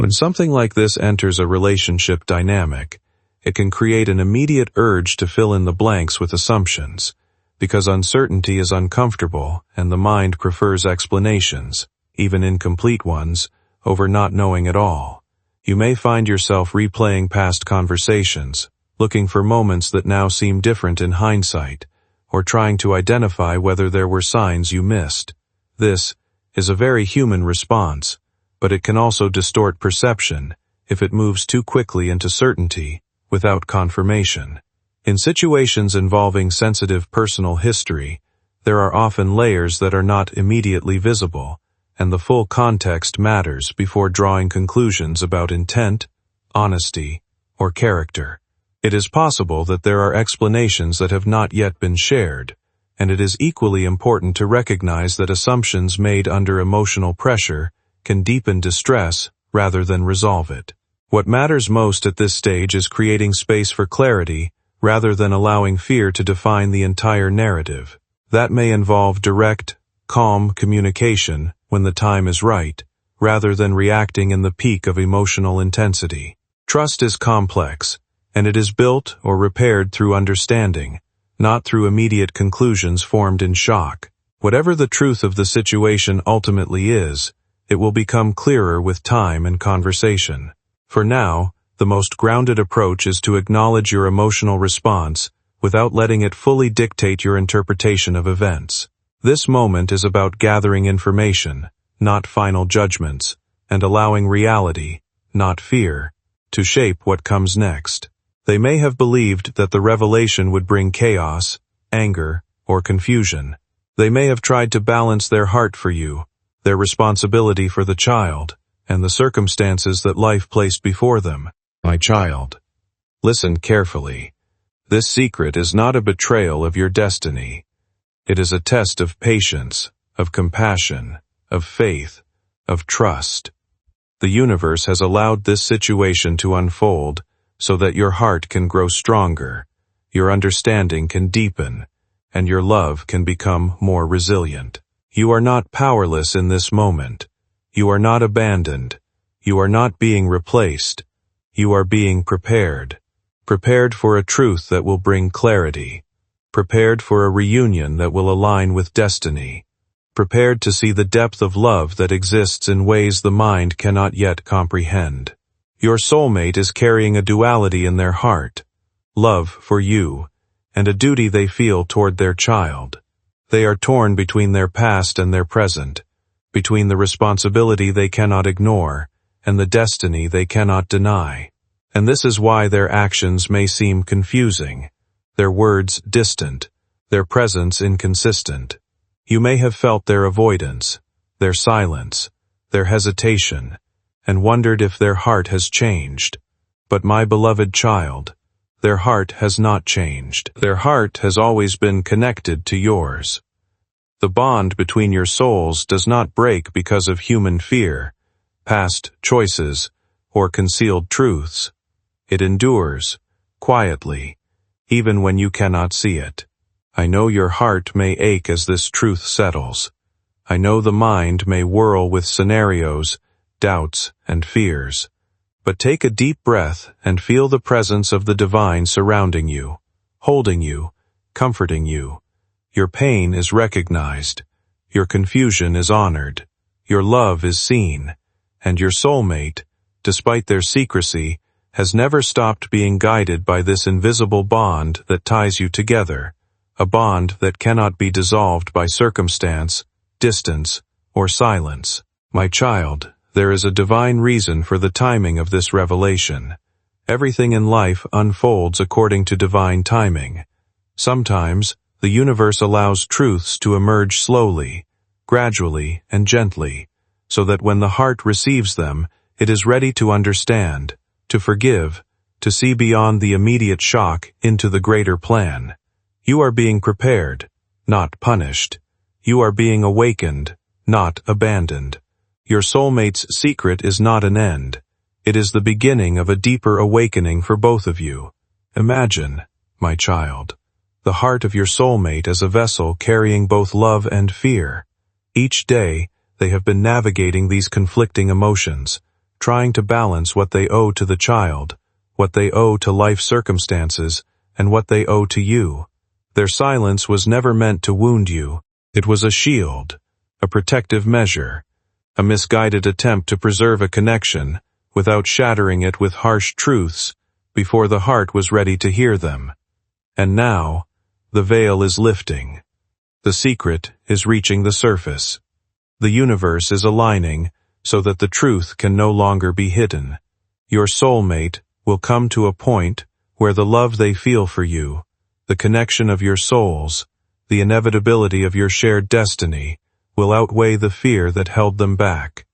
When something like this enters a relationship dynamic, it can create an immediate urge to fill in the blanks with assumptions, because uncertainty is uncomfortable and the mind prefers explanations, even incomplete ones, over not knowing at all. You may find yourself replaying past conversations, looking for moments that now seem different in hindsight, or trying to identify whether there were signs you missed. This is a very human response, but it can also distort perception if it moves too quickly into certainty without confirmation. In situations involving sensitive personal history, there are often layers that are not immediately visible, and the full context matters before drawing conclusions about intent, honesty, or character. It is possible that there are explanations that have not yet been shared, and it is equally important to recognize that assumptions made under emotional pressure can deepen distress rather than resolve it. What matters most at this stage is creating space for clarity rather than allowing fear to define the entire narrative. That may involve direct, calm communication when the time is right, rather than reacting in the peak of emotional intensity. Trust is complex, and it is built or repaired through understanding, not through immediate conclusions formed in shock. Whatever the truth of the situation ultimately is, it will become clearer with time and conversation. For now, the most grounded approach is to acknowledge your emotional response without letting it fully dictate your interpretation of events. This moment is about gathering information, not final judgments, and allowing reality, not fear, to shape what comes next. They may have believed that the revelation would bring chaos, anger, or confusion. They may have tried to balance their heart for you, their responsibility for the child, and the circumstances that life placed before them. My child, listen carefully. This secret is not a betrayal of your destiny. It is a test of patience, of compassion, of faith, of trust. The universe has allowed this situation to unfold so that your heart can grow stronger, your understanding can deepen, and your love can become more resilient. You are not powerless in this moment. You are not abandoned. You are not being replaced. You are being prepared. Prepared for a truth that will bring clarity. Prepared for a reunion that will align with destiny. Prepared to see the depth of love that exists in ways the mind cannot yet comprehend. Your soulmate is carrying a duality in their heart, love for you, and a duty they feel toward their child. They are torn between their past and their present, between the responsibility they cannot ignore and the destiny they cannot deny. And this is why their actions may seem confusing, their words distant, their presence inconsistent. You may have felt their avoidance, their silence, their hesitation, and wondered if their heart has changed. But my beloved child, their heart has not changed. Their heart has always been connected to yours. The bond between your souls does not break because of human fear, past choices, or concealed truths. It endures, quietly, even when you cannot see it. I know your heart may ache as this truth settles. I know the mind may whirl with scenarios, doubts, and fears. But take a deep breath and feel the presence of the divine surrounding you, holding you, comforting you. Your pain is recognized, your confusion is honored, your love is seen, and your soulmate, despite their secrecy, has never stopped being guided by this invisible bond that ties you together, a bond that cannot be dissolved by circumstance, distance, or silence. My child, there is a divine reason for the timing of this revelation. Everything in life unfolds according to divine timing. Sometimes, the universe allows truths to emerge slowly, gradually, and gently, so that when the heart receives them, it is ready to understand, to forgive, to see beyond the immediate shock into the greater plan. You are being prepared, not punished. You are being awakened, not abandoned. Your soulmate's secret is not an end. It is the beginning of a deeper awakening for both of you. Imagine, my child, the heart of your soulmate as a vessel carrying both love and fear. Each day, they have been navigating these conflicting emotions, trying to balance what they owe to the child, what they owe to life circumstances, and what they owe to you. Their silence was never meant to wound you. It was a shield, a protective measure, a misguided attempt to preserve a connection without shattering it with harsh truths before the heart was ready to hear them. And now, the veil is lifting. The secret is reaching the surface. The universe is aligning so that the truth can no longer be hidden. Your soulmate will come to a point where the love they feel for you, the connection of your souls, the inevitability of your shared destiny, will outweigh the fear that held them back.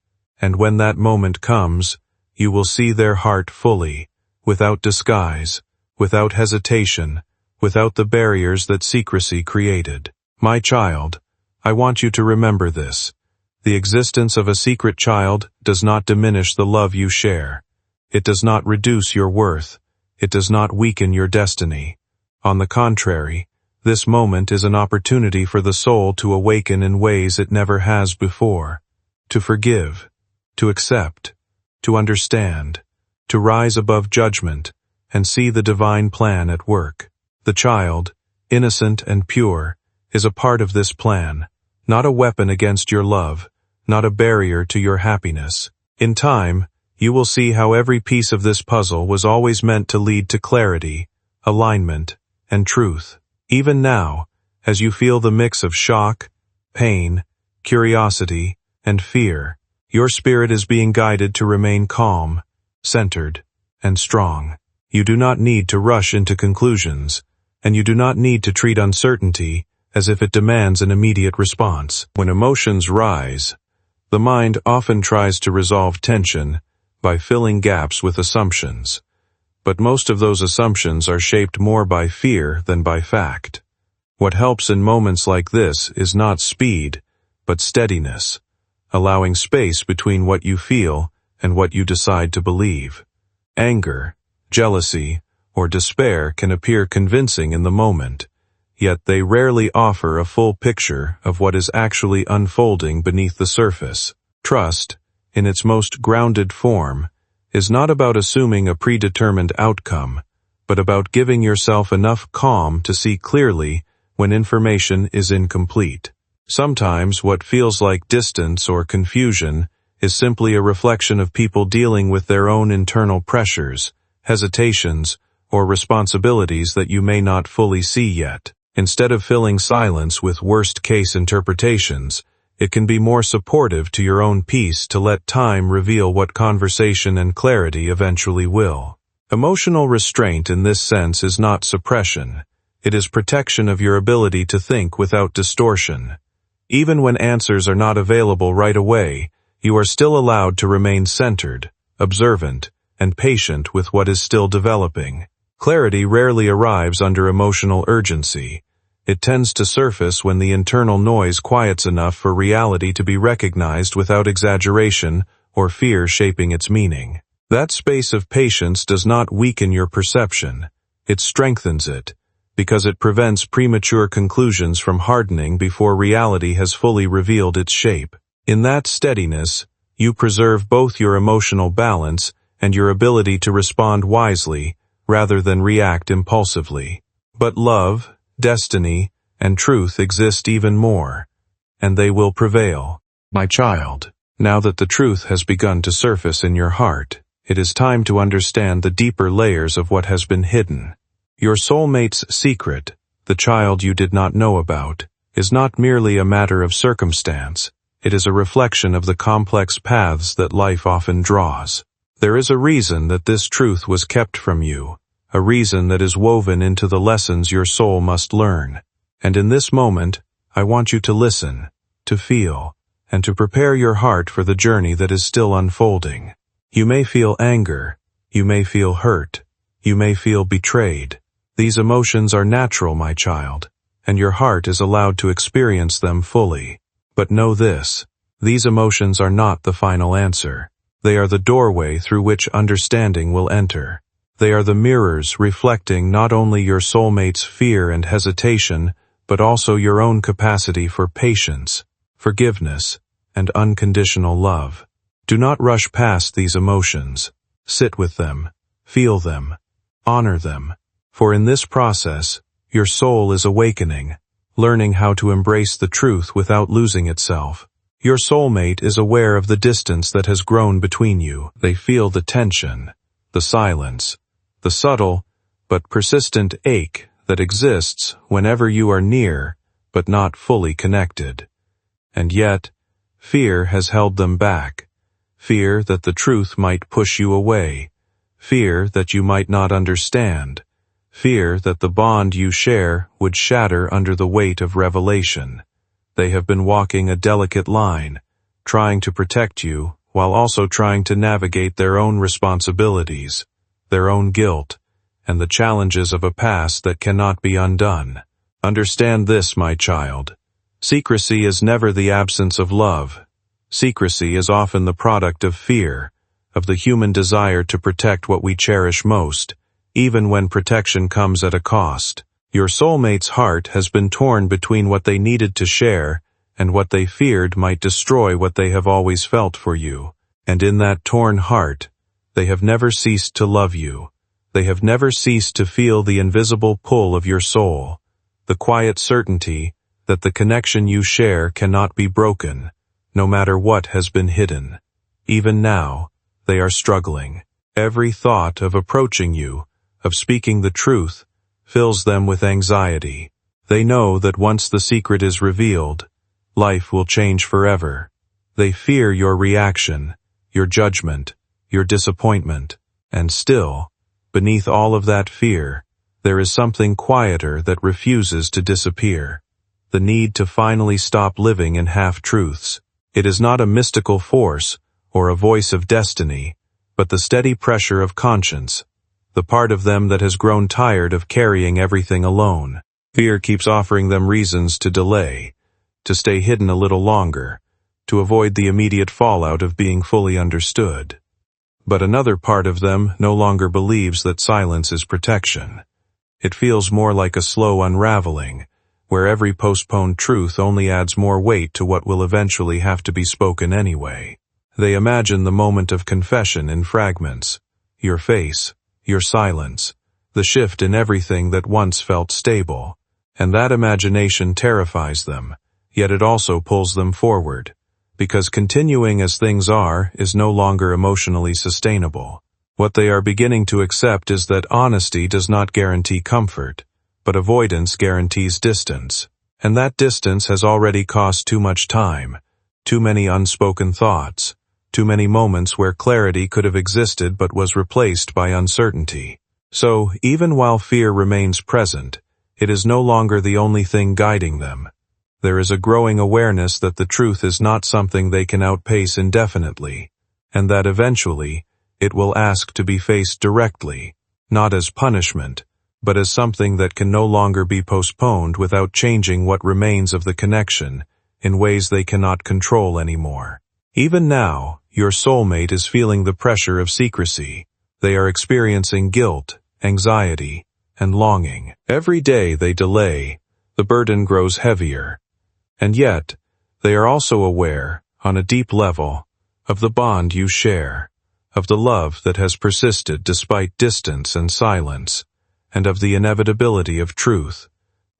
And when that moment comes, you will see their heart fully, without disguise, without hesitation, without the barriers that secrecy created. My child, I want you to remember this. The existence of a secret child does not diminish the love you share. It does not reduce your worth. It does not weaken your destiny. On the contrary, this moment is an opportunity for the soul to awaken in ways it never has before. To forgive, to accept, to understand, to rise above judgment, and see the divine plan at work. The child, innocent and pure, is a part of this plan, not a weapon against your love, not a barrier to your happiness. In time, you will see how every piece of this puzzle was always meant to lead to clarity, alignment, and truth. Even now, as you feel the mix of shock, pain, curiosity, and fear, your spirit is being guided to remain calm, centered, and strong. You do not need to rush into conclusions, and you do not need to treat uncertainty as if it demands an immediate response. When emotions rise, the mind often tries to resolve tension by filling gaps with assumptions. But most of those assumptions are shaped more by fear than by fact. What helps in moments like this is not speed, but steadiness, allowing space between what you feel and what you decide to believe. Anger, jealousy, or despair can appear convincing in the moment, yet they rarely offer a full picture of what is actually unfolding beneath the surface. Trust, in its most grounded form, is not about assuming a predetermined outcome, but about giving yourself enough calm to see clearly when information is incomplete. Sometimes what feels like distance or confusion is simply a reflection of people dealing with their own internal pressures, hesitations, or responsibilities that you may not fully see yet. Instead of filling silence with worst-case interpretations, it can be more supportive to your own peace to let time reveal what conversation and clarity eventually will. Emotional restraint in this sense is not suppression. It is protection of your ability to think without distortion. Even when answers are not available right away, you are still allowed to remain centered, observant, and patient with what is still developing. Clarity rarely arrives under emotional urgency. It tends to surface when the internal noise quiets enough for reality to be recognized without exaggeration or fear shaping its meaning. That space of patience does not weaken your perception. It strengthens it, because it prevents premature conclusions from hardening before reality has fully revealed its shape. In that steadiness, you preserve both your emotional balance and your ability to respond wisely rather than react impulsively. But love, destiny, and truth exist even more, and they will prevail. My child, now that the truth has begun to surface in your heart, it is time to understand the deeper layers of what has been hidden. Your soulmate's secret, the child you did not know about, is not merely a matter of circumstance. It is a reflection of the complex paths that life often draws. There is a reason that this truth was kept from you, a reason that is woven into the lessons your soul must learn. And in this moment, I want you to listen, to feel, and to prepare your heart for the journey that is still unfolding. You may feel anger, you may feel hurt, you may feel betrayed. These emotions are natural, my child, and your heart is allowed to experience them fully. But know this, these emotions are not the final answer. They are the doorway through which understanding will enter. They are the mirrors reflecting not only your soulmate's fear and hesitation, but also your own capacity for patience, forgiveness, and unconditional love. Do not rush past these emotions. Sit with them, feel them, honor them. For in this process, your soul is awakening, learning how to embrace the truth without losing itself. Your soulmate is aware of the distance that has grown between you. They feel the tension, the silence, the subtle but persistent ache that exists whenever you are near but not fully connected. And yet, fear has held them back. Fear that the truth might push you away. Fear that you might not understand. Fear that the bond you share would shatter under the weight of revelation. They have been walking a delicate line, trying to protect you while also trying to navigate their own responsibilities, their own guilt, and the challenges of a past that cannot be undone. Understand this, my child. Secrecy is never the absence of love. Secrecy is often the product of fear, of the human desire to protect what we cherish most, even when protection comes at a cost. Your soulmate's heart has been torn between what they needed to share and what they feared might destroy what they have always felt for you. And in that torn heart, they have never ceased to love you. They have never ceased to feel the invisible pull of your soul, the quiet certainty that the connection you share cannot be broken, no matter what has been hidden. Even now, they are struggling. Every thought of approaching you, of speaking the truth, fills them with anxiety. They know that once the secret is revealed, life will change forever. They fear your reaction, your judgment, your disappointment. And still, beneath all of that fear, there is something quieter that refuses to disappear. The need to finally stop living in half-truths. It is not a mystical force or a voice of destiny, but the steady pressure of conscience, the part of them that has grown tired of carrying everything alone. Fear keeps offering them reasons to delay, to stay hidden a little longer, to avoid the immediate fallout of being fully understood. But another part of them no longer believes that silence is protection. It feels more like a slow unraveling, where every postponed truth only adds more weight to what will eventually have to be spoken anyway. They imagine the moment of confession in fragments, your face, your silence, the shift in everything that once felt stable. And that imagination terrifies them, yet it also pulls them forward, because continuing as things are is no longer emotionally sustainable. What they are beginning to accept is that honesty does not guarantee comfort, but avoidance guarantees distance. And that distance has already cost too much time, too many unspoken thoughts, too many moments where clarity could have existed but was replaced by uncertainty. So, even while fear remains present, it is no longer the only thing guiding them. There is a growing awareness that the truth is not something they can outpace indefinitely, and that eventually, it will ask to be faced directly, not as punishment, but as something that can no longer be postponed without changing what remains of the connection in ways they cannot control anymore. Even now, your soulmate is feeling the pressure of secrecy. They are experiencing guilt, anxiety, and longing. Every day they delay, the burden grows heavier. And yet, they are also aware, on a deep level, of the bond you share, of the love that has persisted despite distance and silence, and of the inevitability of truth.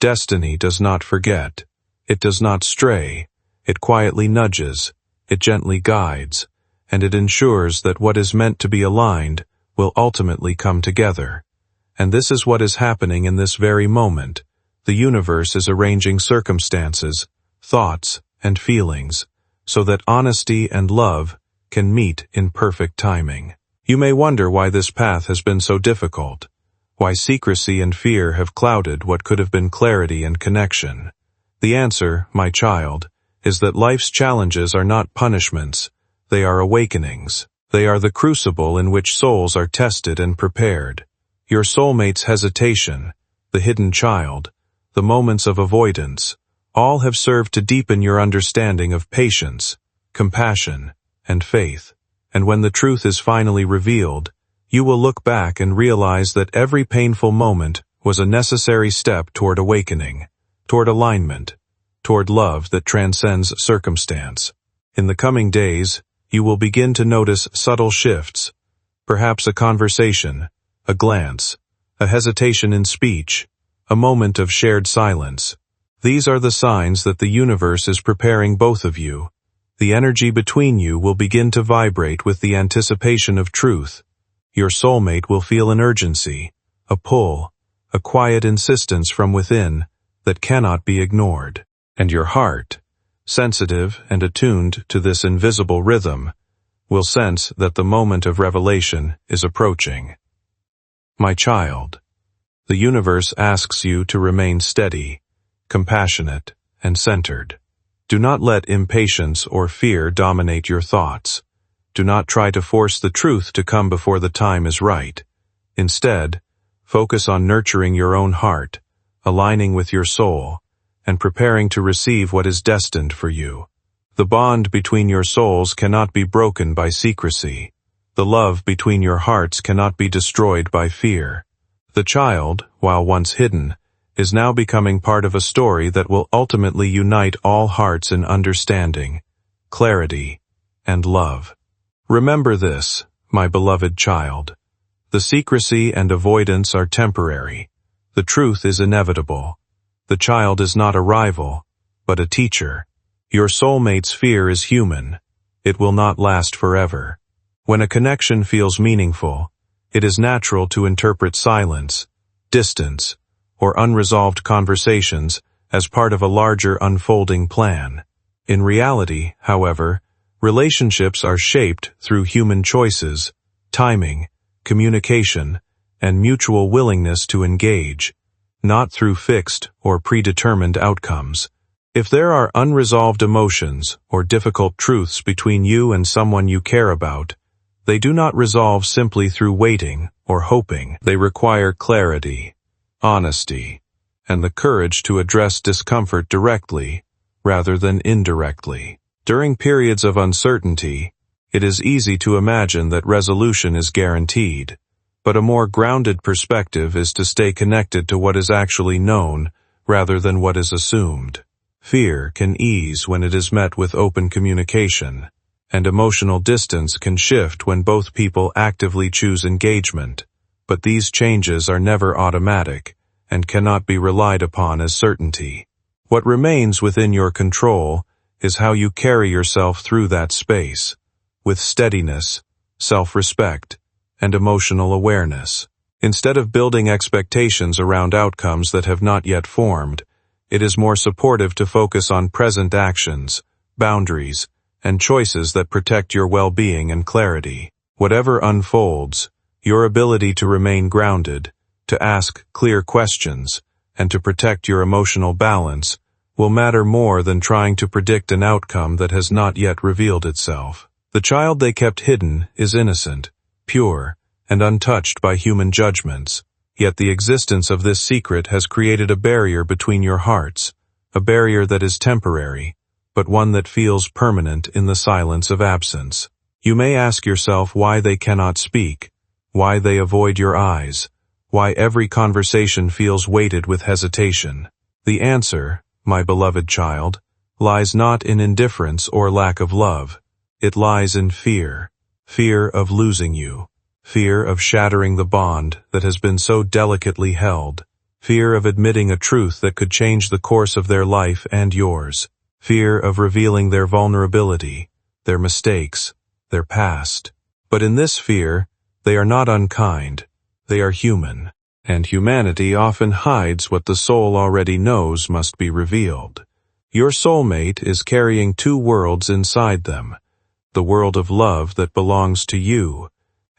Destiny does not forget. It does not stray. It quietly nudges. It gently guides. And it ensures that what is meant to be aligned will ultimately come together. And this is what is happening in this very moment. The universe is arranging circumstances, thoughts, and feelings, so that honesty and love can meet in perfect timing. You may wonder why this path has been so difficult, why secrecy and fear have clouded what could have been clarity and connection. The answer, my child, is that life's challenges are not punishments, they are awakenings. They are the crucible in which souls are tested and prepared. Your soulmate's hesitation, the hidden child, the moments of avoidance, all have served to deepen your understanding of patience, compassion, and faith. And when the truth is finally revealed, you will look back and realize that every painful moment was a necessary step toward awakening, toward alignment, toward love that transcends circumstance. In the coming days, you will begin to notice subtle shifts, perhaps a conversation, a glance, a hesitation in speech, a moment of shared silence. These are the signs that the universe is preparing both of you. The energy between you will begin to vibrate with the anticipation of truth. Your soulmate will feel an urgency, a pull, a quiet insistence from within that cannot be ignored. And your heart, sensitive and attuned to this invisible rhythm, will sense that the moment of revelation is approaching. My child, the universe asks you to remain steady, compassionate, and centered. Do not let impatience or fear dominate your thoughts. Do not try to force the truth to come before the time is right. Instead, focus on nurturing your own heart, aligning with your soul, and preparing to receive what is destined for you. The bond between your souls cannot be broken by secrecy. The love between your hearts cannot be destroyed by fear. The child, while once hidden, is now becoming part of a story that will ultimately unite all hearts in understanding, clarity, and love. Remember this, my beloved child. The secrecy and avoidance are temporary. The truth is inevitable. The child is not a rival, but a teacher. Your soulmate's fear is human. It will not last forever. When a connection feels meaningful, it is natural to interpret silence, distance, or unresolved conversations as part of a larger unfolding plan. In reality, however, relationships are shaped through human choices, timing, communication, and mutual willingness to engage, not through fixed or predetermined outcomes. If there are unresolved emotions or difficult truths between you and someone you care about, they do not resolve simply through waiting or hoping. They require clarity, honesty, and the courage to address discomfort directly rather than indirectly. During periods of uncertainty, it is easy to imagine that resolution is guaranteed, but a more grounded perspective is to stay connected to what is actually known rather than what is assumed. Fear can ease when it is met with open communication, and emotional distance can shift when both people actively choose engagement. But these changes are never automatic and cannot be relied upon as certainty. What remains within your control is how you carry yourself through that space, with steadiness, self-respect, and emotional awareness. Instead of building expectations around outcomes that have not yet formed, it is more supportive to focus on present actions, boundaries, and choices that protect your well-being and clarity. Whatever unfolds, your ability to remain grounded, to ask clear questions, and to protect your emotional balance will matter more than trying to predict an outcome that has not yet revealed itself. The child they kept hidden is innocent, pure, and untouched by human judgments. Yet the existence of this secret has created a barrier between your hearts, a barrier that is temporary, but one that feels permanent in the silence of absence. You may ask yourself why they cannot speak, why they avoid your eyes, why every conversation feels weighted with hesitation. The answer, my beloved child, lies not in indifference or lack of love. It lies in fear. Fear of losing you. Fear of shattering the bond that has been so delicately held. Fear of admitting a truth that could change the course of their life and yours. Fear of revealing their vulnerability, their mistakes, their past. But in this fear, they are not unkind. They are human. And humanity often hides what the soul already knows must be revealed. Your soulmate is carrying two worlds inside them. The world of love that belongs to you,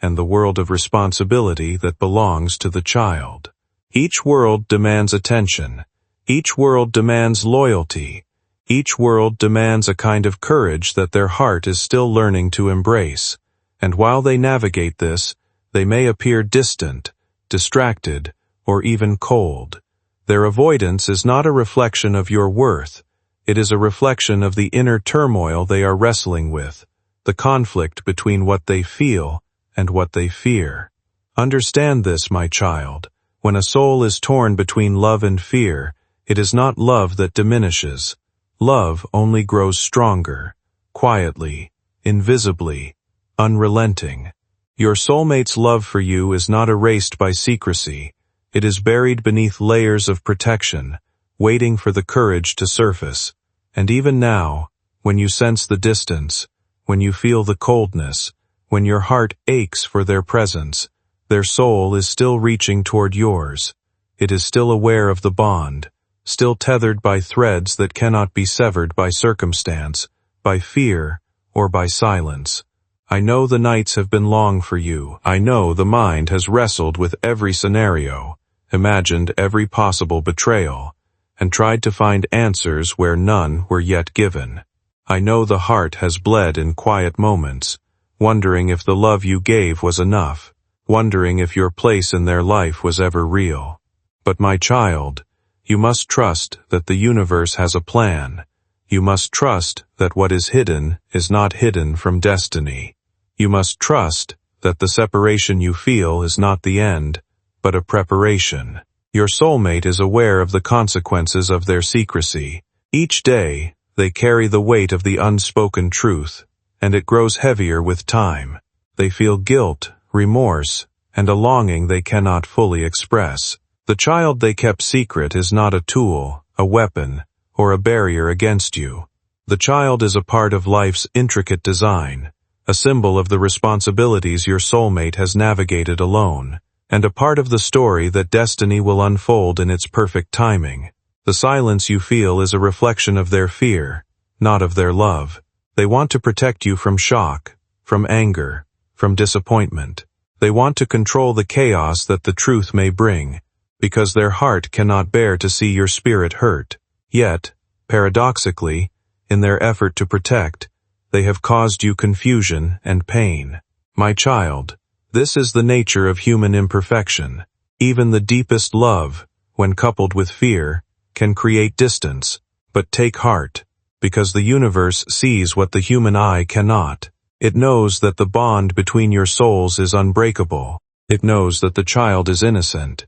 and the world of responsibility that belongs to the child. Each world demands attention. Each world demands loyalty. Each world demands a kind of courage that their heart is still learning to embrace. And while they navigate this, they may appear distant, distracted, or even cold. Their avoidance is not a reflection of your worth. It is a reflection of the inner turmoil they are wrestling with, the conflict between what they feel and what they fear. Understand this, my child. When a soul is torn between love and fear, it is not love that diminishes. Love only grows stronger, quietly, invisibly, unrelenting. Your soulmate's love for you is not erased by secrecy. It is buried beneath layers of protection, waiting for the courage to surface. And even now, when you sense the distance, when you feel the coldness, when your heart aches for their presence, their soul is still reaching toward yours. It is still aware of the bond, still tethered by threads that cannot be severed by circumstance, by fear, or by silence. I know the nights have been long for you. I know the mind has wrestled with every scenario, imagined every possible betrayal, and tried to find answers where none were yet given. I know the heart has bled in quiet moments, wondering if the love you gave was enough, wondering if your place in their life was ever real. But my child, you must trust that the universe has a plan. You must trust that what is hidden is not hidden from destiny. You must trust that the separation you feel is not the end, but a preparation. Your soulmate is aware of the consequences of their secrecy. Each day, they carry the weight of the unspoken truth, and it grows heavier with time. They feel guilt, remorse, and a longing they cannot fully express. The child they kept secret is not a tool, a weapon, or a barrier against you. The child is a part of life's intricate design, a symbol of the responsibilities your soulmate has navigated alone, and a part of the story that destiny will unfold in its perfect timing. The silence you feel is a reflection of their fear, not of their love. They want to protect you from shock, from anger, from disappointment. They want to control the chaos that the truth may bring, because their heart cannot bear to see your spirit hurt. Yet, paradoxically, in their effort to protect, they have caused you confusion and pain. My child, this is the nature of human imperfection. Even the deepest love, when coupled with fear, can create distance. But take heart, because the universe sees what the human eye cannot. It knows that the bond between your souls is unbreakable. It knows that the child is innocent,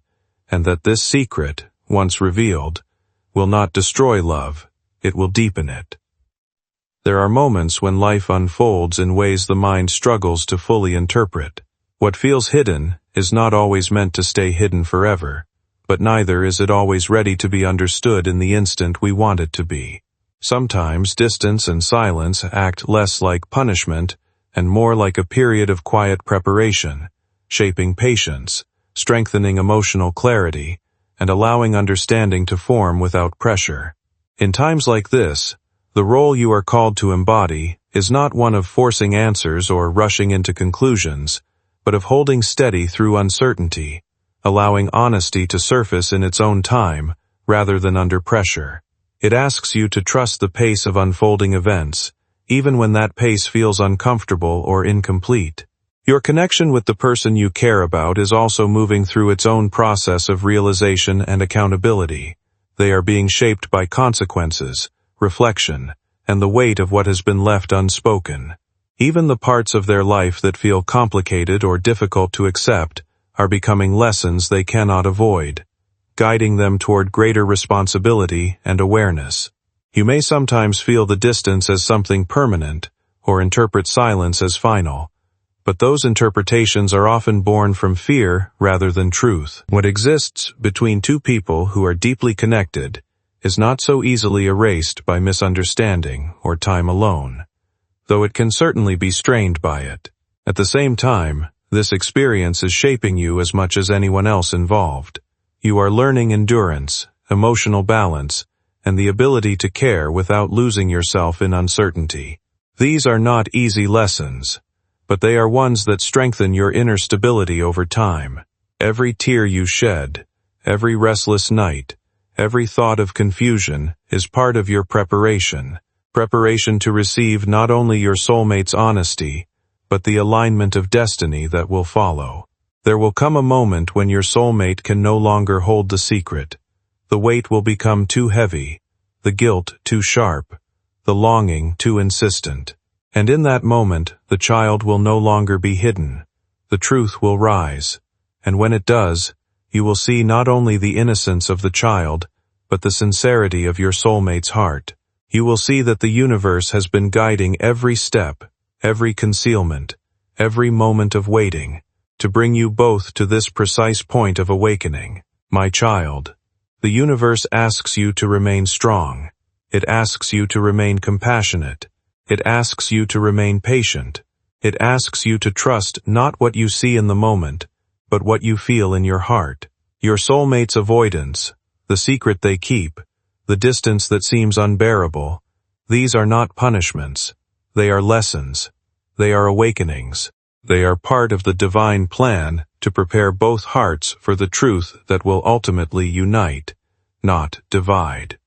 and that this secret, once revealed, will not destroy love, it will deepen it. There are moments when life unfolds in ways the mind struggles to fully interpret. What feels hidden is not always meant to stay hidden forever, but neither is it always ready to be understood in the instant we want it to be. Sometimes distance and silence act less like punishment and more like a period of quiet preparation, shaping patience, strengthening emotional clarity, and allowing understanding to form without pressure. In times like this, the role you are called to embody is not one of forcing answers or rushing into conclusions, but of holding steady through uncertainty, allowing honesty to surface in its own time rather than under pressure. It asks you to trust the pace of unfolding events, even when that pace feels uncomfortable or incomplete. Your connection with the person you care about is also moving through its own process of realization and accountability. They are being shaped by consequences, reflection, and the weight of what has been left unspoken. Even the parts of their life that feel complicated or difficult to accept are becoming lessons they cannot avoid, guiding them toward greater responsibility and awareness. You may sometimes feel the distance as something permanent, or interpret silence as final, but those interpretations are often born from fear rather than truth. What exists between two people who are deeply connected is not so easily erased by misunderstanding or time alone, though it can certainly be strained by it. At the same time, this experience is shaping you as much as anyone else involved. You are learning endurance, emotional balance, and the ability to care without losing yourself in uncertainty. These are not easy lessons, but they are ones that strengthen your inner stability over time. Every tear you shed, every restless night, every thought of confusion is part of your preparation to receive not only your soulmate's honesty, but the alignment of destiny that will follow. There will come a moment when your soulmate can no longer hold the secret. The weight will become too heavy, the guilt too sharp, the longing too insistent. And in that moment, the child will no longer be hidden. The truth will rise. And when it does, you will see not only the innocence of the child, but the sincerity of your soulmate's heart. You will see that the universe has been guiding every step, every concealment, every moment of waiting, to bring you both to this precise point of awakening. My child, the universe asks you to remain strong. It asks you to remain compassionate. It asks you to remain patient. It asks you to trust not what you see in the moment, but what you feel in your heart. Your soulmate's avoidance, the secret they keep, the distance that seems unbearable, these are not punishments. They are lessons. They are awakenings. They are part of the divine plan to prepare both hearts for the truth that will ultimately unite, not divide.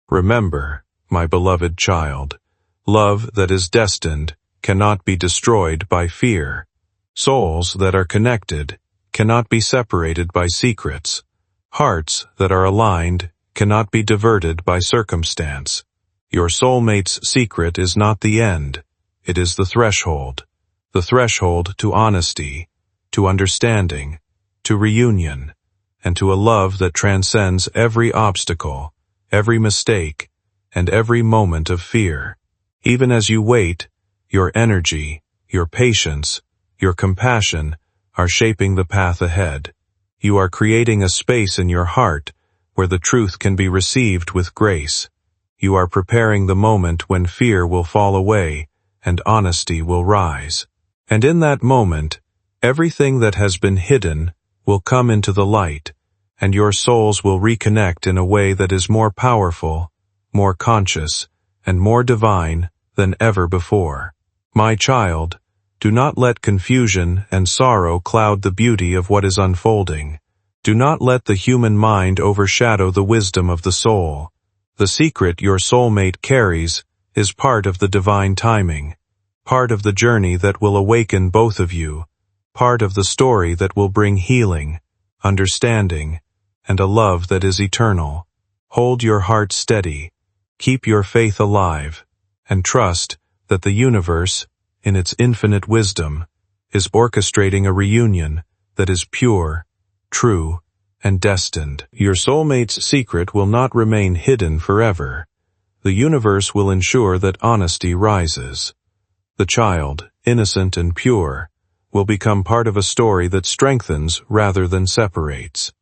Remember, my beloved child, love that is destined cannot be destroyed by fear. Souls that are connected cannot be separated by secrets. Hearts that are aligned cannot be diverted by circumstance. Your soulmate's secret is not the end. It is the threshold to honesty, to understanding, to reunion, and to a love that transcends every obstacle, every mistake, and every moment of fear. Even as you wait, your energy, your patience, your compassion are shaping the path ahead. You are creating a space in your heart where the truth can be received with grace. You are preparing the moment when fear will fall away and honesty will rise. And in that moment, everything that has been hidden will come into the light, and your souls will reconnect in a way that is more powerful, more conscious, and more divine than ever before. My child, do not let confusion and sorrow cloud the beauty of what is unfolding. Do not let the human mind overshadow the wisdom of the soul. The secret your soulmate carries is part of the divine timing, part of the journey that will awaken both of you, part of the story that will bring healing, understanding, and a love that is eternal. Hold your heart steady, keep your faith alive, and trust that the universe, in its infinite wisdom, is orchestrating a reunion that is pure, true, and destined. Your soulmate's secret will not remain hidden forever. The universe will ensure that honesty rises. The child, innocent and pure, will become part of a story that strengthens rather than separates.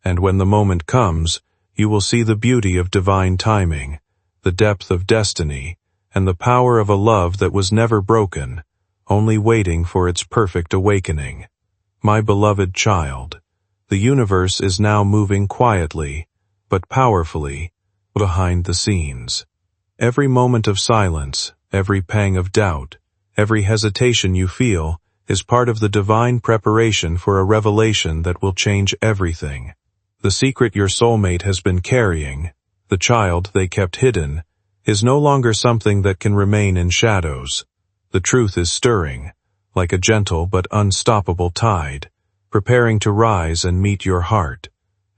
And when the moment comes, you will see the beauty of divine timing, the depth of destiny, and the power of a love that was never broken, only waiting for its perfect awakening. My beloved child, the universe is now moving quietly, but powerfully, behind the scenes. Every moment of silence, every pang of doubt, every hesitation you feel is part of the divine preparation for a revelation that will change everything. The secret your soulmate has been carrying, the child they kept hidden, is no longer something that can remain in shadows. The truth is stirring, like a gentle but unstoppable tide, preparing to rise and meet your heart.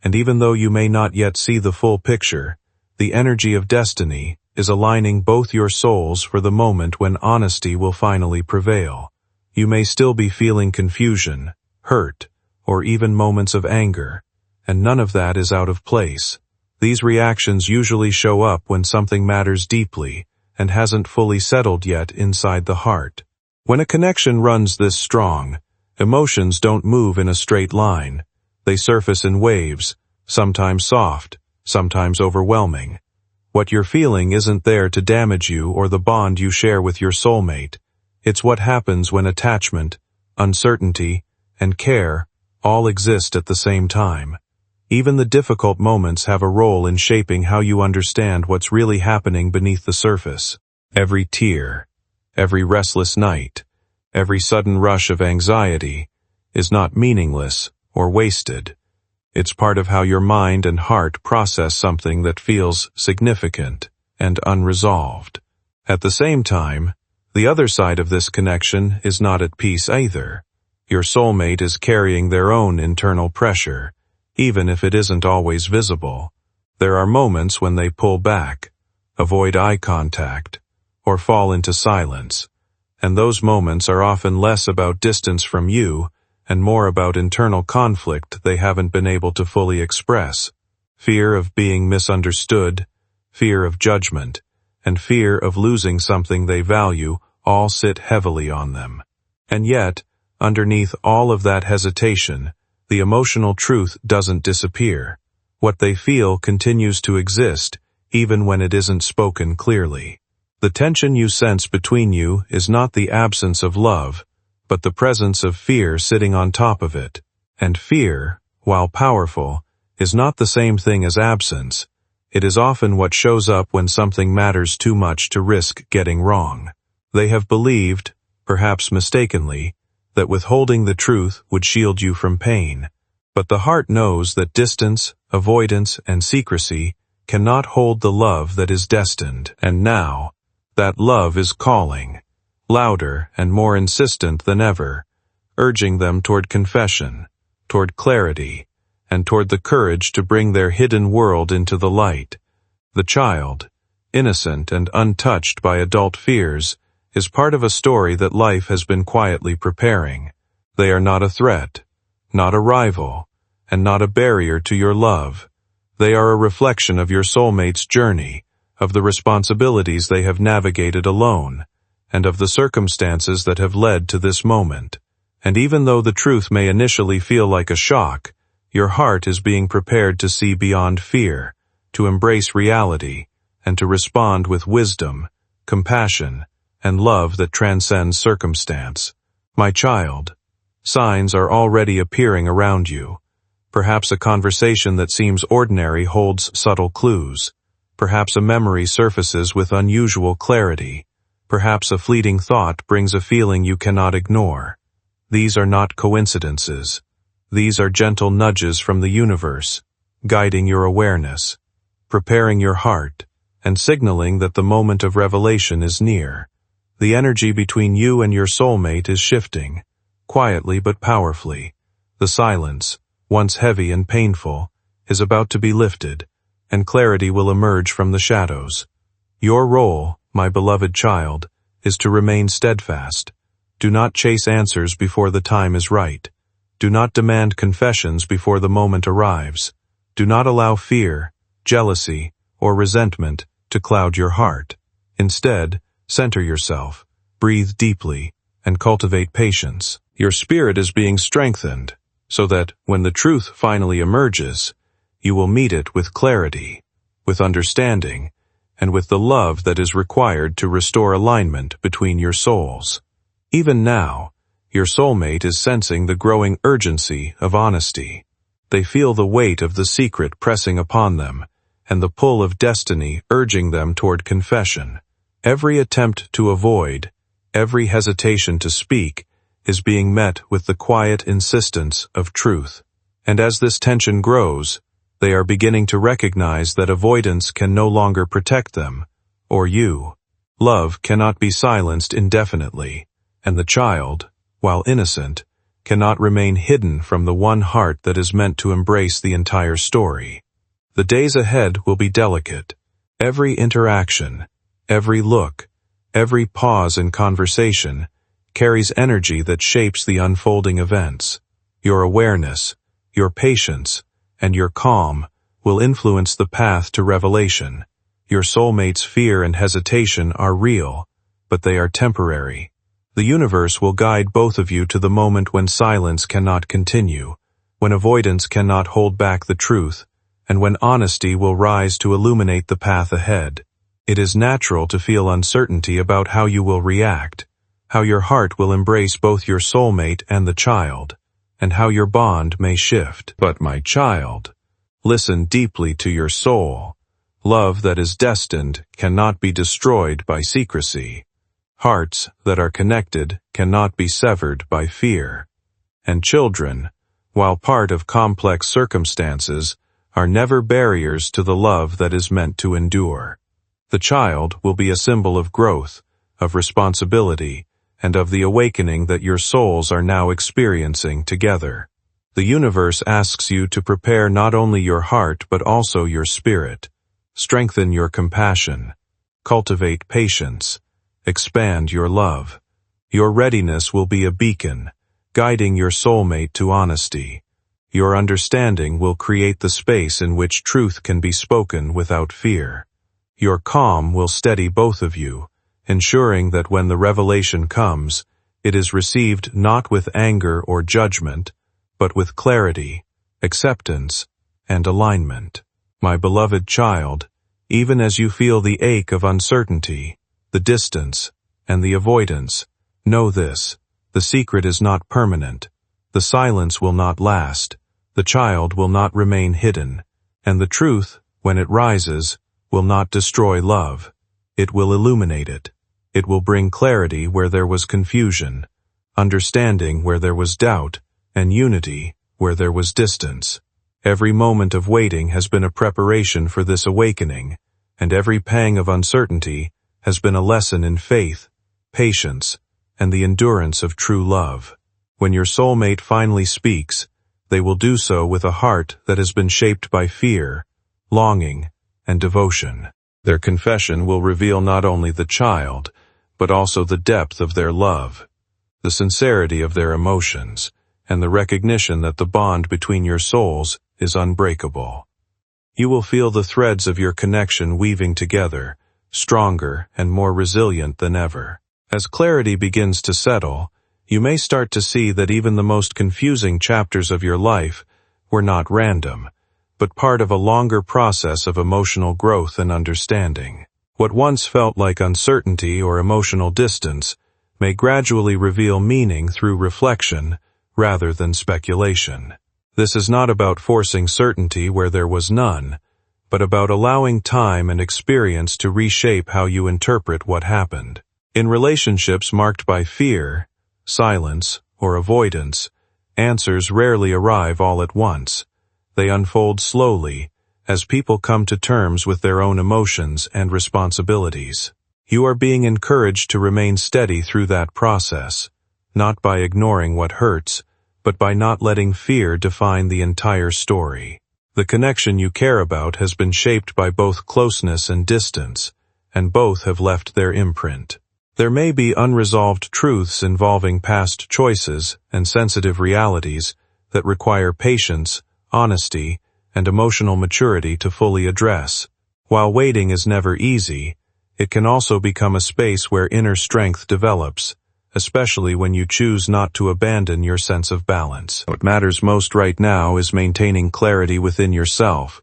And even though you may not yet see the full picture, the energy of destiny is aligning both your souls for the moment when honesty will finally prevail. You may still be feeling confusion, hurt, or even moments of anger, and none of that is out of place. These reactions usually show up when something matters deeply and hasn't fully settled yet inside the heart. When a connection runs this strong, emotions don't move in a straight line. They surface in waves, sometimes soft, sometimes overwhelming. What you're feeling isn't there to damage you or the bond you share with your soulmate. It's what happens when attachment, uncertainty, and care all exist at the same time. Even the difficult moments have a role in shaping how you understand what's really happening beneath the surface. Every tear, every restless night, every sudden rush of anxiety is not meaningless or wasted. It's part of how your mind and heart process something that feels significant and unresolved. At the same time, the other side of this connection is not at peace either. Your soulmate is carrying their own internal pressure, even if it isn't always visible. There are moments when they pull back, avoid eye contact, or fall into silence, and those moments are often less about distance from you and more about internal conflict they haven't been able to fully express. Fear of being misunderstood, fear of judgment, and fear of losing something they value all sit heavily on them. And yet, underneath all of that hesitation, the emotional truth doesn't disappear. What they feel continues to exist, even when it isn't spoken clearly. The tension you sense between you is not the absence of love, but the presence of fear sitting on top of it. And fear, while powerful, is not the same thing as absence. It is often what shows up when something matters too much to risk getting wrong. They have believed, perhaps mistakenly, that withholding the truth would shield you from pain. But the heart knows that distance, avoidance, and secrecy cannot hold the love that is destined. And now, that love is calling, louder and more insistent than ever, urging them toward confession, toward clarity, and toward the courage to bring their hidden world into the light. The child, innocent and untouched by adult fears, is part of a story that life has been quietly preparing. They are not a threat, not a rival, and not a barrier to your love. They are a reflection of your soulmate's journey, of the responsibilities they have navigated alone, and of the circumstances that have led to this moment. And even though the truth may initially feel like a shock, your heart is being prepared to see beyond fear, to embrace reality, and to respond with wisdom, compassion, and love that transcends circumstance. My child, signs are already appearing around you. Perhaps a conversation that seems ordinary holds subtle clues. Perhaps a memory surfaces with unusual clarity. Perhaps a fleeting thought brings a feeling you cannot ignore. These are not coincidences. These are gentle nudges from the universe, guiding your awareness, preparing your heart, and signaling that the moment of revelation is near. The energy between you and your soulmate is shifting, quietly but powerfully. The silence, once heavy and painful, is about to be lifted, and clarity will emerge from the shadows. Your role, my beloved child, is to remain steadfast. Do not chase answers before the time is right. Do not demand confessions before the moment arrives. Do not allow fear, jealousy, or resentment to cloud your heart. Instead, center yourself, breathe deeply, and cultivate patience. Your spirit is being strengthened, so that, when the truth finally emerges, you will meet it with clarity, with understanding, and with the love that is required to restore alignment between your souls. Even now, your soulmate is sensing the growing urgency of honesty. They feel the weight of the secret pressing upon them, and the pull of destiny urging them toward confession. Every attempt to avoid, every hesitation to speak, is being met with the quiet insistence of truth. And as this tension grows, they are beginning to recognize that avoidance can no longer protect them, or you. Love cannot be silenced indefinitely, and the child, while innocent, cannot remain hidden from the one heart that is meant to embrace the entire story. The days ahead will be delicate. Every interaction, every look, every pause in conversation carries energy that shapes the unfolding events. Your awareness, your patience, and your calm will influence the path to revelation. Your soulmate's fear and hesitation are real, but they are temporary. The universe will guide both of you to the moment when silence cannot continue, when avoidance cannot hold back the truth, and when honesty will rise to illuminate the path ahead. It is natural to feel uncertainty about how you will react, how your heart will embrace both your soulmate and the child, and how your bond may shift. But my child, listen deeply to your soul. Love that is destined cannot be destroyed by secrecy. Hearts that are connected cannot be severed by fear. And children, while part of complex circumstances, are never barriers to the love that is meant to endure. The child will be a symbol of growth, of responsibility, and of the awakening that your souls are now experiencing together. The universe asks you to prepare not only your heart but also your spirit. Strengthen your compassion. Cultivate patience. Expand your love. Your readiness will be a beacon, guiding your soulmate to honesty. Your understanding will create the space in which truth can be spoken without fear. Your calm will steady both of you, ensuring that when the revelation comes, it is received not with anger or judgment, but with clarity, acceptance, and alignment. My beloved child, even as you feel the ache of uncertainty, the distance, and the avoidance, know this: the secret is not permanent, the silence will not last, the child will not remain hidden, and the truth, when it rises, will not destroy love. It will illuminate it. It will bring clarity where there was confusion, understanding where there was doubt, and unity where there was distance. Every moment of waiting has been a preparation for this awakening, and every pang of uncertainty has been a lesson in faith, patience, and the endurance of true love. When your soulmate finally speaks, they will do so with a heart that has been shaped by fear, longing, and devotion. Their confession will reveal not only the child, but also the depth of their love, the sincerity of their emotions, and the recognition that the bond between your souls is unbreakable. You will feel the threads of your connection weaving together, stronger and more resilient than ever. As clarity begins to settle, you may start to see that even the most confusing chapters of your life were not random, but part of a longer process of emotional growth and understanding. What once felt like uncertainty or emotional distance may gradually reveal meaning through reflection rather than speculation. This is not about forcing certainty where there was none, but about allowing time and experience to reshape how you interpret what happened. In relationships marked by fear, silence, or avoidance, answers rarely arrive all at once. They unfold slowly, as people come to terms with their own emotions and responsibilities. You are being encouraged to remain steady through that process, not by ignoring what hurts, but by not letting fear define the entire story. The connection you care about has been shaped by both closeness and distance, and both have left their imprint. There may be unresolved truths involving past choices and sensitive realities that require patience, honesty, and emotional maturity to fully address. While waiting is never easy, it can also become a space where inner strength develops, especially when you choose not to abandon your sense of balance. What matters most right now is maintaining clarity within yourself,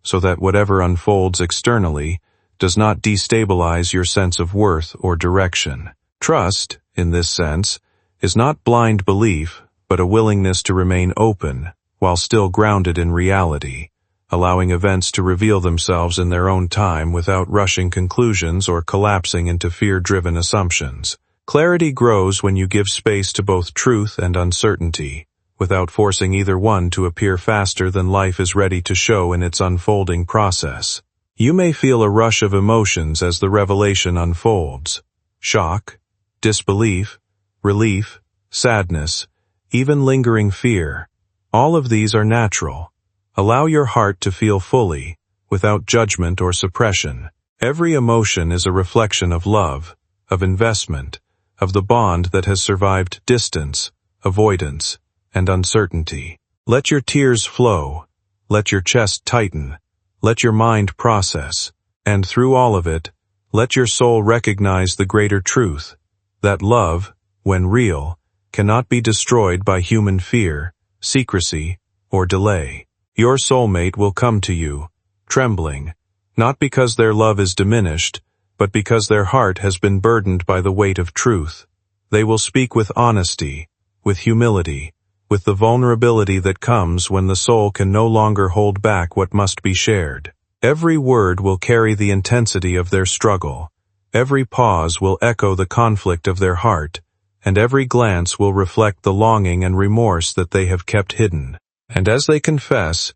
so that whatever unfolds externally does not destabilize your sense of worth or direction. Trust, in this sense, is not blind belief, but a willingness to remain open, while still grounded in reality, allowing events to reveal themselves in their own time without rushing conclusions or collapsing into fear-driven assumptions. Clarity grows when you give space to both truth and uncertainty, without forcing either one to appear faster than life is ready to show in its unfolding process. You may feel a rush of emotions as the revelation unfolds: shock, disbelief, relief, sadness, even lingering fear. All of these are natural. Allow your heart to feel fully, without judgment or suppression. Every emotion is a reflection of love, of investment, of the bond that has survived distance, avoidance, and uncertainty. Let your tears flow. Let your chest tighten. Let your mind process. And through all of it, let your soul recognize the greater truth, that love, when real, cannot be destroyed by human fear, secrecy, or delay. Your soulmate will come to you, trembling, not because their love is diminished, but because their heart has been burdened by the weight of truth. They will speak with honesty, with humility, with the vulnerability that comes when the soul can no longer hold back what must be shared. Every word will carry the intensity of their struggle. Every pause will echo the conflict of their heart, and every glance will reflect the longing and remorse that they have kept hidden. And as they confess,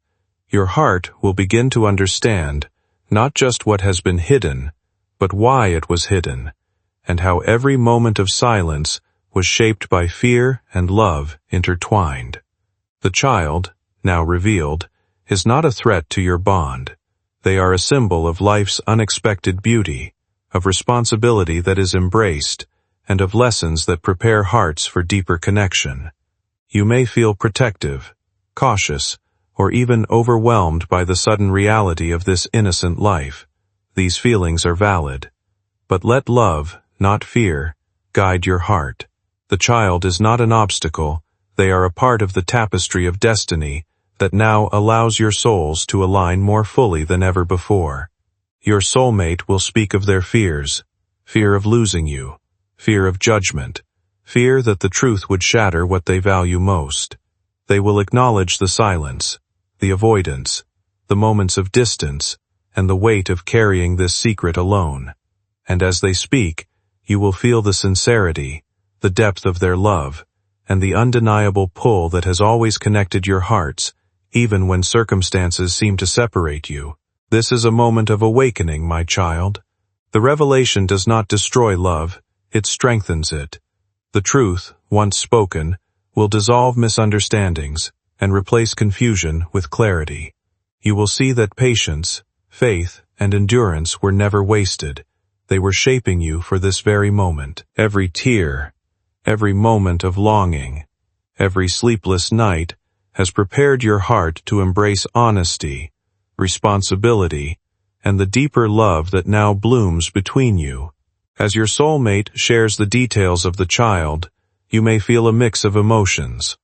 your heart will begin to understand not just what has been hidden, but why it was hidden, and how every moment of silence was shaped by fear and love intertwined. The child, now revealed, is not a threat to your bond. They are a symbol of life's unexpected beauty, of responsibility that is embraced, and of lessons that prepare hearts for deeper connection. You may feel protective, cautious, or even overwhelmed by the sudden reality of this innocent life. These feelings are valid. But let love, not fear, guide your heart. The child is not an obstacle, they are a part of the tapestry of destiny that now allows your souls to align more fully than ever before. Your soulmate will speak of their fears, fear of losing you, fear of judgment, fear that the truth would shatter what they value most. They will acknowledge the silence, the avoidance, the moments of distance, and the weight of carrying this secret alone. And as they speak, you will feel the sincerity, the depth of their love, and the undeniable pull that has always connected your hearts, even when circumstances seem to separate you. This is a moment of awakening, my child. The revelation does not destroy love, it strengthens it. The truth, once spoken, will dissolve misunderstandings and replace confusion with clarity. You will see that patience, faith, and endurance were never wasted. They were shaping you for this very moment. Every tear, every moment of longing, every sleepless night has prepared your heart to embrace honesty, responsibility, and the deeper love that now blooms between you. As your soulmate shares the details of the child, you may feel a mix of emotions.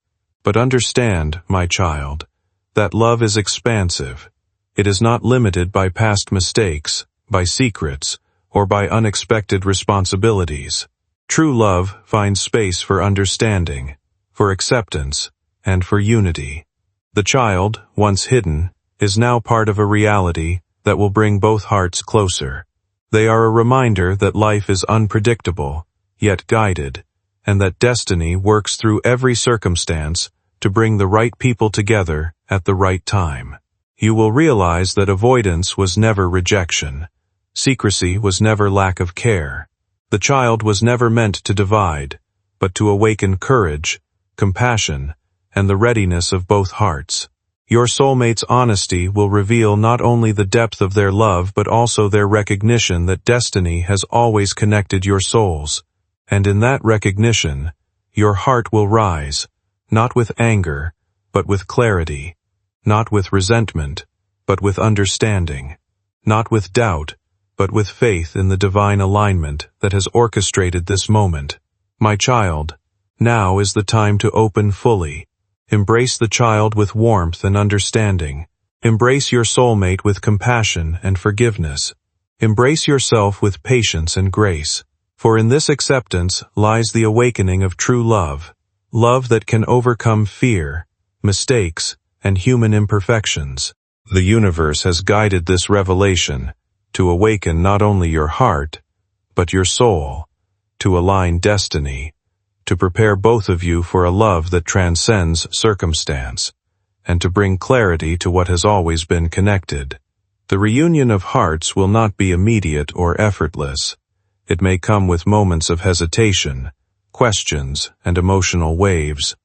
But understand, my child, that love is expansive. It is not limited by past mistakes, by secrets, or by unexpected responsibilities. True love finds space for understanding, for acceptance, and for unity. The child, once hidden, is now part of a reality that will bring both hearts closer. They are a reminder that life is unpredictable, yet guided, and that destiny works through every circumstance to bring the right people together at the right time. You will realize that avoidance was never rejection. Secrecy was never lack of care. The child was never meant to divide, but to awaken courage, compassion, and the readiness of both hearts. Your soulmate's honesty will reveal not only the depth of their love but also their recognition that destiny has always connected your souls. And in that recognition, your heart will rise, not with anger, but with clarity, not with resentment, but with understanding, not with doubt, but with faith in the divine alignment that has orchestrated this moment. My child, now is the time to open fully. Embrace the child with warmth and understanding. Embrace your soulmate with compassion and forgiveness. Embrace yourself with patience and grace. For in this acceptance lies the awakening of true love, love that can overcome fear, mistakes, and human imperfections. The universe has guided this revelation to awaken not only your heart, but your soul, to align destiny, to prepare both of you for a love that transcends circumstance, and to bring clarity to what has always been connected. The reunion of hearts will not be immediate or effortless. It may come with moments of hesitation, questions, and emotional waves.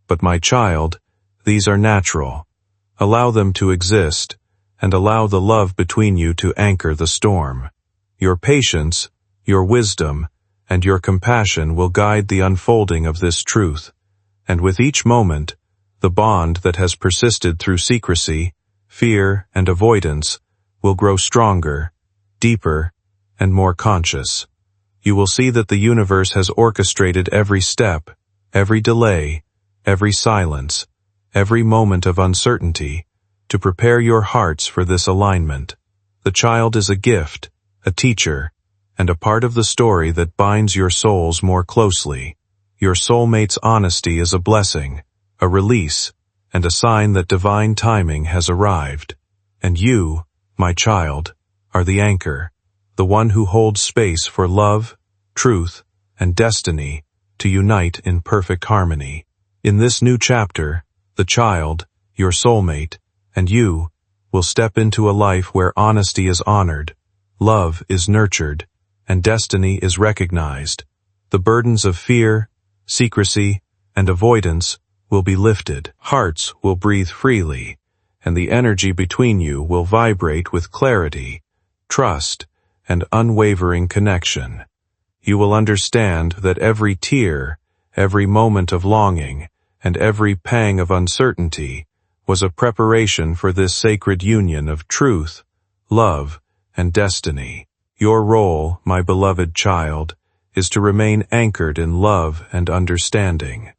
But my child, these are natural. Allow them to exist, and allow the love between you to anchor the storm. Your patience, your wisdom, and your compassion will guide the unfolding of this truth, and with each moment, the bond that has persisted through secrecy, fear, and avoidance will grow stronger, deeper, and more conscious. You will see that the universe has orchestrated every step, every delay, every silence, every moment of uncertainty, to prepare your hearts for this alignment. The child is a gift, a teacher, and a part of the story that binds your souls more closely. Your soulmate's honesty is a blessing, a release, and a sign that divine timing has arrived. And you, my child, are the anchor, the one who holds space for love, truth, and destiny to unite in perfect harmony. In this new chapter, the child, your soulmate, and you will step into a life where honesty is honored, love is nurtured, and destiny is recognized. The burdens of fear, secrecy, and avoidance will be lifted. Hearts will breathe freely, and the energy between you will vibrate with clarity, trust, and unwavering connection. You will understand that every tear, every moment of longing, and every pang of uncertainty was a preparation for this sacred union of truth, love, and destiny. Your role, my beloved child, is to remain anchored in love and understanding.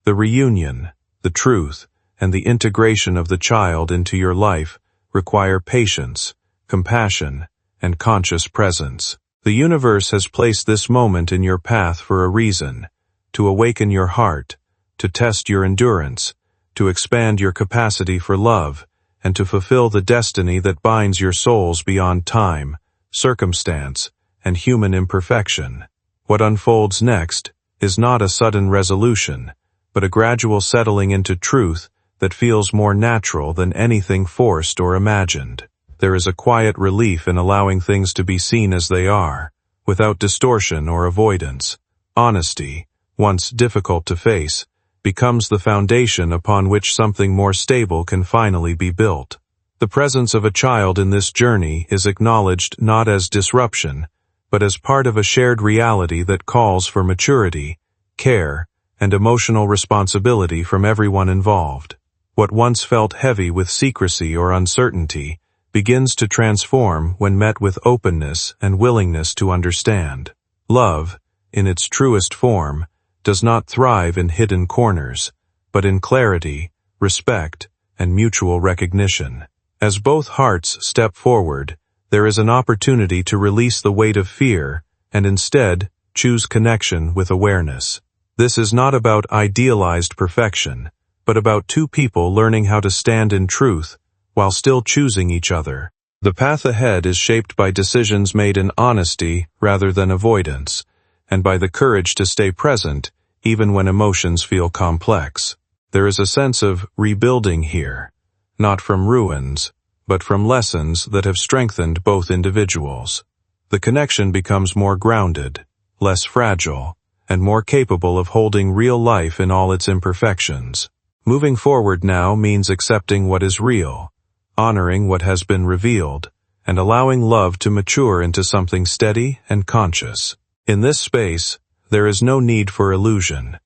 The reunion, the truth, and the integration of the child into your life require patience, compassion, and conscious presence. The universe has placed this moment in your path for a reason: to awaken your heart, to test your endurance, to expand your capacity for love, and to fulfill the destiny that binds your souls beyond time, circumstance, and human imperfection. What unfolds next is not a sudden resolution, but a gradual settling into truth that feels more natural than anything forced or imagined. There is a quiet relief in allowing things to be seen as they are, without distortion or avoidance. Honesty, once difficult to face, becomes the foundation upon which something more stable can finally be built. The presence of a child in this journey is acknowledged not as disruption, but as part of a shared reality that calls for maturity, care, and emotional responsibility from everyone involved. What once felt heavy with secrecy or uncertainty begins to transform when met with openness and willingness to understand. Love, in its truest form, does not thrive in hidden corners, but in clarity, respect, and mutual recognition. As both hearts step forward, there is an opportunity to release the weight of fear and instead choose connection with awareness. This is not about idealized perfection, but about two people learning how to stand in truth while still choosing each other. The path ahead is shaped by decisions made in honesty rather than avoidance, and by the courage to stay present even when emotions feel complex. There is a sense of rebuilding here, not from ruins, but from lessons that have strengthened both individuals. The connection becomes more grounded, less fragile, and more capable of holding real life in all its imperfections. Moving forward now means accepting what is real, honoring what has been revealed, and allowing love to mature into something steady and conscious. In this space, there is no need for illusion,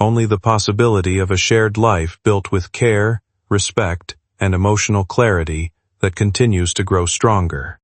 only the possibility of a shared life built with care, respect, and emotional clarity that continues to grow stronger.